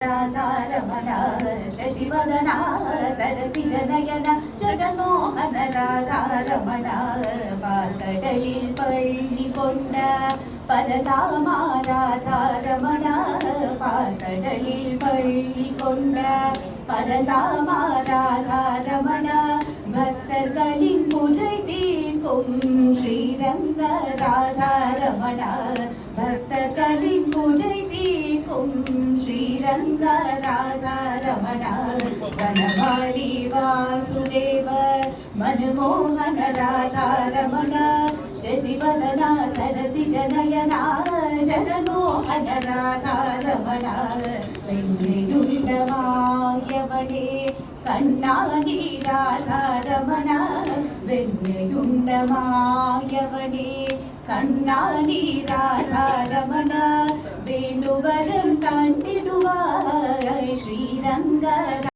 राधारमण शशिवदना सरसि जनयन जगन्मोहन राधारमण पातडलिल पळ्ळि कोंड परधामा राधारमण पातडलिल पळ्ळि कोंड परधामा राधारमण भक्तर्களின் குறை தீர்க்கும் ஸ்ரீரங்க ராதாரமண भक्तर्களின் குறை தீர்க்கும் श्रीरंग राधारमण वनमाली वासुदेव मनमोहन राधारमण शशिवदना सरसि जनयना जगन्मोहन राधारमण वेण्युण्डमायवणे कण्णानि राधारमण वेण्युण्डमायवणे कण्णानि राधारमण वेणुवरं ताण्डिडुवाय श्रीरंग